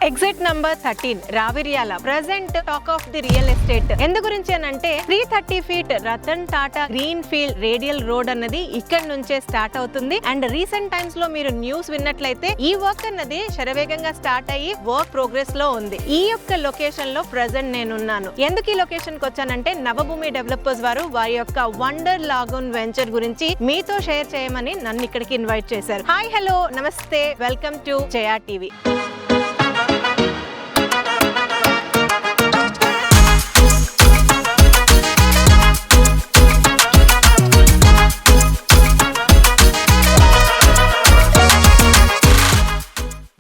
Exit number 13 Raviryala present talk of the real estate. ఎందు గురించి అంటే 330 feet Ratan Tata green field radial road అన్నది ఇక్కడ నుంచే స్టార్ట్ అవుతుంది. అండ్ రీసెంట్ టైమ్స్ లో మీరు న్యూస్ విన్నట్లయితే ఈ వర్క్ అన్నది శరవేగంగా స్టార్ట్ అయ్యి వర్క్ ప్రోగ్రెస్ లో ఉంది. ఈ యొక్క లొకేషన్ లో ప్రెసెంట్ నేనున్నాను. ఎందుకు ఈ లొకేషన్ కి వచ్చానంటే నవభూమి డెవలపర్స్ వారి యొక్క వండర్ లాగూన్ వెంచర్ గురించి మీతో షేర్ చేయమని నన్ను ఇక్కడికి ఇన్వైట్ చేశారు. హాయ్, హలో, నమస్తే, వెల్కమ్ టు జయా టీవీ.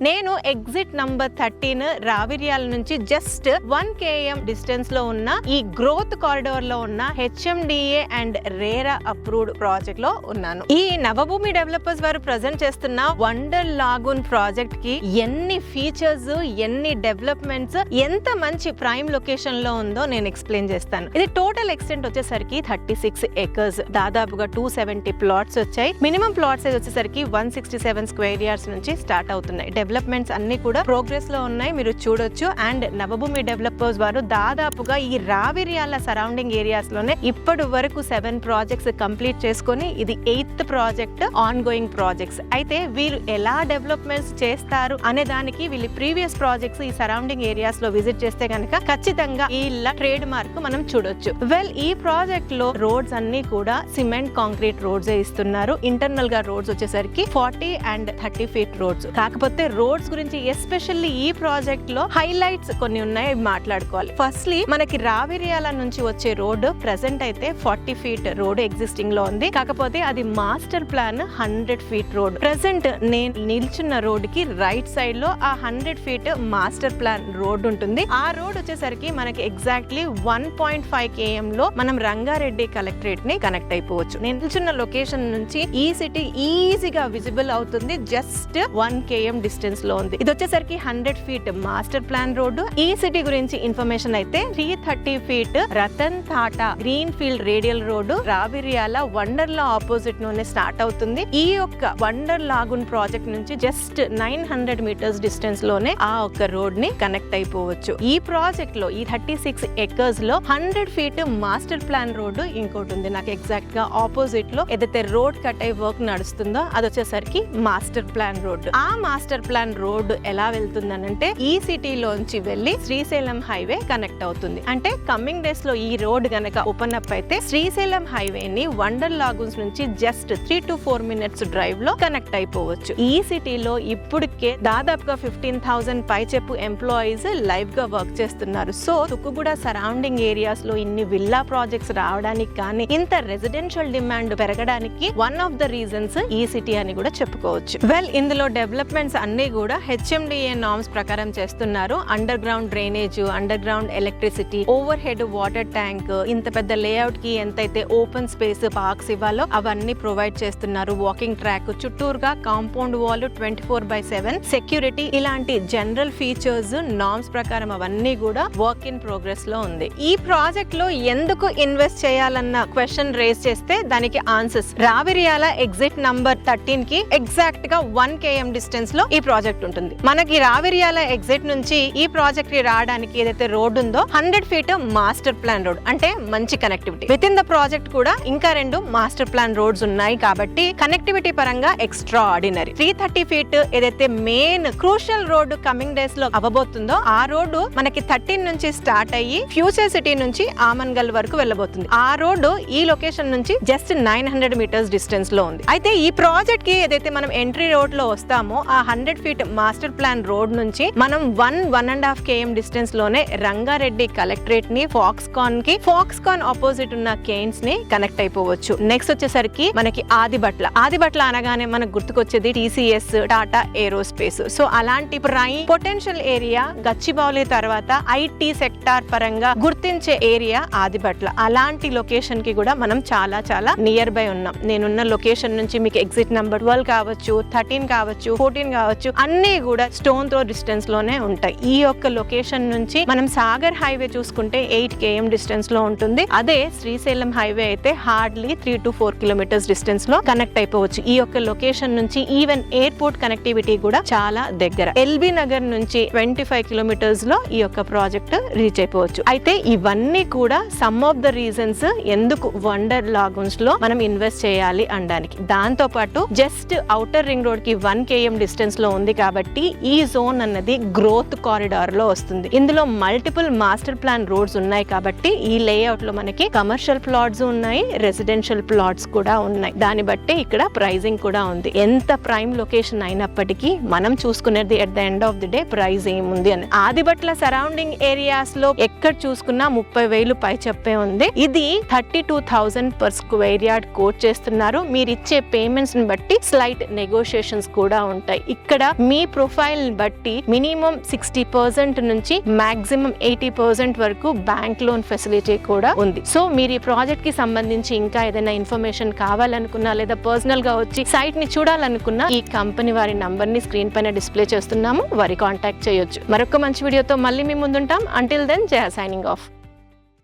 నేను ఎగ్జిట్ నంబర్ 13 రావిర్యాల నుంచి జస్ట్ 1 km డిస్టెన్స్ లో ఉన్న ఈ గ్రోత్ కారిడార్ లో ఉన్న HMDA and RERA approved project లో ఉన్నాను. ఈ నవభూమి డెవలపర్స్ వారు ప్రజెంట్ చేస్తున్న వండర్ లాగూన్ ప్రాజెక్ట్ కి ఎన్ని ఫీచర్స్, ఎన్ని డెవలప్మెంట్స్, ఎంత మంచి ప్రైమ్ లొకేషన్ లో ఉందో నేను ఎక్స్ప్లెయిన్ చేస్తాను. ఇది టోటల్ ఎక్స్టెంట్ వచ్చేసరికి 36 acres, దాదాపుగా 270 ప్లాట్స్ వచ్చాయి. మినిమం ప్లాట్ సైజ్ వచ్చేసరికి 167 స్క్వేర్ యార్డ్స్ నుంచి స్టార్ట్ అవుతున్నాయి. డెవలప్మెంట్స్ అన్ని కూడా ప్రోగ్రెస్ లో ఉన్నాయి, మీరు చూడొచ్చు. అండ్ నవభూమి డెవలపర్స్ వారు దాదాపుగా ఈ రావిర్యాల సరౌండింగ్ ఏరియాస్ లోనే ఇప్పటి వరకు 7 ప్రాజెక్ట్స్ కంప్లీట్ చేసుకొని ఇది 8th project on going projects. అయితే వీరు ఎలా డెవలప్మెంట్స్ చేస్తారు అనే దానికి వీళ్ళు ప్రీవియస్ ప్రాజెక్ట్స్ ఈ సరౌండింగ్ ఏరియాస్ లో విజిట్ చేస్తే కనుక ఖచ్చితంగా ఈ ట్రేడ్ మార్క్ మనం చూడొచ్చు. వెల్, ఈ ప్రాజెక్ట్ లో రోడ్స్ అన్ని కూడా సిమెంట్ కాంక్రీట్ రోడ్స్ ఇస్తున్నారు. ఇంటర్నల్ గా రోడ్స్ వచ్చేసరికి 40 and 30 ఫీట్ రోడ్స్. కాకపోతే రోడ్స్ గురించి ఎస్పెషల్లీ ఈ ప్రాజెక్ట్ లో హైలైట్స్ కొన్ని ఉన్నాయి, మాట్లాడుకోవాలి. ఫస్ట్లీ మనకి రావిర్యాల నుంచి వచ్చే రోడ్ ప్రెసెంట్ అయితే 40 ఫీట్ రోడ్ ఎగ్జిస్టింగ్ లో ఉంది. కాకపోతే అది master plan 100 feet road. Present నేను నిల్చున్న రోడ్ కి రైట్ సైడ్ లో ఆ 100 ఫీట్ మాస్టర్ ప్లాన్ రోడ్ ఉంటుంది. ఆ రోడ్ వచ్చేసరికి మనకి ఎగ్జాక్ట్లీ 1.5 km లో మనం రంగారెడ్డి కలెక్టరేట్ ని కనెక్ట్ అయిపోవచ్చు. నేను నిల్చున్న లొకేషన్ నుంచి ఈ సిటీ ఈజీగా విజిబుల్ అవుతుంది. జస్ట్ 1 km డిస్టెన్స్ లో ఉంది. ఇది వచ్చేసరికి 100 ఫీట్ మాస్టర్ ప్లాన్ రోడ్డు. ఈ సిటీ గురించి ఇన్ఫర్మేషన్ అయితే 330 feet Ratan Tata green field radial road Raviryal Wonderla opposite లోనే స్టార్ట్ అవుతుంది. ఈ యొక్క వండర్ లాగూన్ ప్రాజెక్ట్ నుంచి జస్ట్ 900 మీటర్స్ డిస్టెన్స్ లోనే ఆ ఒక్క రోడ్ ని కనెక్ట్ అయిపోవచ్చు. ఈ ప్రాజెక్ట్ లో ఈ 36 acres లో 100 ఫీట్ మాస్టర్ ప్లాన్ రోడ్డు ఇంకోటి ఉంది. నాకు ఎగ్జాక్ట్ గా ఆపోజిట్ లో ఏదైతే రోడ్ కట్ అయ్యి వర్క్ నడుస్తుందో అది వచ్చేసరికి మాస్టర్ ప్లాన్ రోడ్డు. ఆ మాస్టర్ ప్లాన్ రోడ్ ఎలా వెళ్తుందనంటే ఈ సిటీలోంచి వెళ్లి శ్రీశైలం హైవే కనెక్ట్ అవుతుంది. అంటే కమింగ్ డేస్ లో ఈ రోడ్ గనక ఓపెన్ అప్ అయితే శ్రీశైలం హైవే ని వండర్ లాగూన్స్ నుంచి జస్ట్ 3 to 4 minutes డ్రైవ్ లో కనెక్ట్ అయిపోవచ్చు. ఈ సిటీలో ఇప్పటికే దాదాపుగా 15,000 పైచెప్పు ఎంప్లాయీస్ లైవ్ గా వర్క్ చేస్తున్నారు. సో తుక్కుగూడ సరౌండింగ్ ఏరియాస్ లో ఇన్ని విల్లా ప్రాజెక్ట్స్ రావడానికి కానీ ఇంత రెసిడెన్షియల్ డిమాండ్ పెరగడానికి వన్ ఆఫ్ ద రీజన్స్ ఈ సిటీ అని కూడా చెప్పుకోవచ్చు. వెల్, ఇందులో డెవలప్మెంట్స్ అన్ని కూడా HMDA నార్మ్స్ ప్రకారం చేస్తున్నారు. Under ground drainage, under ground electricity, over head water tank, ఇంత పెద్ద లేఅవుట్ కి ఎంతైతే ఓపెన్ స్పేస్ పార్క్స్ ఇవ్వాలో అవన్నీ ప్రొవైడ్ చేస్తున్నారు. వాకింగ్ ట్రాక్, చుట్టూరుగా కాంపౌండ్ వాల్, 24/7 సెక్యూరిటీ, ఇలాంటి జనరల్ ఫీచర్స్ నార్మ్స్ ప్రకారం అవన్నీ కూడా వర్క్ ఇన్ ప్రోగ్రెస్ లో ఉంది. ఈ ప్రాజెక్ట్ లో ఎందుకు ఇన్వెస్ట్ చేయాలన్న క్వశ్చన్ రేస్ చేస్తే దానికి ఆన్సర్స్ రావిర్యాల ఎగ్జిట్ నంబర్ 13 కి ఎగ్జాక్ట్ గా 1 km డిస్టెన్స్ లో ఈ ప్రాజెక్ట్ ఉంటుంది. మనకి రావిర్యాల ఎగ్జిట్ నుంచి ఈ ప్రాజెక్ట్ కి రావడానికి ఏదైతే రోడ్ ఉందో 100 ఫీట్ మాస్టర్ ప్లాన్ రోడ్, అంటే మంచి connectivity. With in the project కూడా ఇంకా 2 మాస్టర్ ప్లాన్ రోడ్స్ ఉన్నాయి కాబట్టి కనెక్టివిటీ పరంగా ఎక్స్ట్రా ఆర్డినరీ. 330 ఫీట్ ఏదైతే main crucial road coming days లో అవ్వబోతుందో ఆ రోడ్డు మనకి 13 నుంచి స్టార్ట్ అయ్యి ఫ్యూచర్ సిటీ నుంచి ఆమన్గల్ వరకు వెళ్ళబోతుంది. ఆ రోడ్డు ఈ లొకేషన్ నుంచి జస్ట్ 900 మీటర్స్ డిస్టెన్స్ లో ఉంది. అయితే ఈ ప్రాజెక్ట్ కి ఏదైతే మనం ఎంట్రీ రోడ్ లో వస్తామో ఆ 100 ఫీట్ మాస్టర్ ప్లాన్ రోడ్ నుంచి మనం 1.5 km డిస్టెన్స్ లోనే రంగారెడ్డి కలెక్టరేట్ ని, ఫాక్స్కాన్ ఆపోజిట్ ఉన్న కేన్స్ ని కనెక్ట్ అయిపోవచ్చు. నెక్స్ట్ వచ్చేసరికి మనకి ఆదిబట్ల అనగానే మనకు గుర్తుకొచ్చేది TCS, టాటా ఏరోస్పేస్. సో అలాంటి ప్రైమ్ పొటెన్షియల్ ఏరియా గచ్చిబౌలి తర్వాత IT సెక్టార్ పరంగా గుర్తించే ఏరియా ఆదిబట్ల. అలాంటి లొకేషన్ కి కూడా మనం చాలా చాలా నియర్ బై ఉన్నాం. నేనున్న లొకేషన్ నుంచి మీకు ఎగ్జిట్ నంబర్ 12 కావచ్చు, 13 కావచ్చు, 14 కావచ్చు, అన్ని కూడా స్టోన్ త్రో డిస్టెన్స్ లోనే ఉంటాయి. ఈ యొక్క లొకేషన్ నుంచి మనం సాగర్ హైవే చూసుకుంటే 8 km డిస్టెన్స్ లో ఉంటుంది. అదే శ్రీశైలం హైవే అయితే హార్డ్లీ 3 to 4 kilometers డిస్టెన్స్ లో కనెక్ట్ అయిపోవచ్చు. ఈ యొక్క లొకేషన్ నుంచి ఈవెన్ ఎయిర్పోర్ట్ కనెక్టివిటీ కూడా చాలా దగ్గర. ఎల్బీ నగర్ నుంచి 25 kilometers లో ఈ యొక్క ప్రాజెక్ట్ రీచ్ అయిపోవచ్చు. అయితే ఇవన్నీ కూడా సమ్ ఆఫ్ ద రీజన్స్ ఎందుకు వండర్ లాగూన్స్ లో మనం ఇన్వెస్ట్ చేయాలి అనడానికి. దాంతో పాటు జస్ట్ ఔటర్ రింగ్ రోడ్ కి 1 km డిస్టెన్స్ లో ఉంది కాబట్టి ఈ జోన్ అన్నది గ్రోత్ కారిడార్ లో వస్తుంది. ఇందులో మల్టిపుల్ మాస్టర్ ప్లాన్ రోడ్స్ ఉన్నాయి కాబట్టి ఈ లేఅవుట్ లో మనకి కమర్షియల్ ప్లాట్స్ ఉన్నాయి, రెసిడెన్షియల్ ప్లాట్స్ కూడా ఉన్నాయి. దాన్ని బట్టి ఇక్కడ ప్రైజింగ్ కూడా ఉంది. ఎంత ప్రైమ్ లొకేషన్ అయినప్పటికీ మనం చూసుకునేది at the end of the day price ఏముంది అని. ఆదిబట్ల సరౌండింగ్ ఏరియాస్ లో ఎక్కడ చూసుకున్నా 30,000 పై చెప్పే ఉంది. ఇది 32,000 per square yard కోట్ చేస్తున్నారు. మీరు ఇచ్చే పేమెంట్స్ ని బట్టి స్లైట్ నెగోషియేషన్స్ కూడా ఉంటాయి. ఇక్కడ మీ ప్రొఫైల్ బట్టి మినిమం 60% నుంచి మాక్సిమం 80% వరకు బ్యాంక్ లోన్ ఫెసిలిటీ కూడా ఉంది. సో మీరు ఈ ప్రాజెక్ట్ కి సంబంధించి ఇంకా ఏదైనా ఇన్ఫర్మేషన్ కావాలనుకున్నా లేదా పర్సనల్ గా వచ్చి సైట్ ని చూడాలనుకున్నా ఈ కంపెనీ వారి నంబర్ ని స్క్రీన్ పైన డిస్ప్లే చేస్తున్నాము, వారి కాంటాక్ట్ చేయొచ్చు. మరొక మంచి వీడియోతో మళ్ళీ మీ ముందుంటాం. అంటిల్ దెన్ జయ సైనింగ్ ఆఫ్.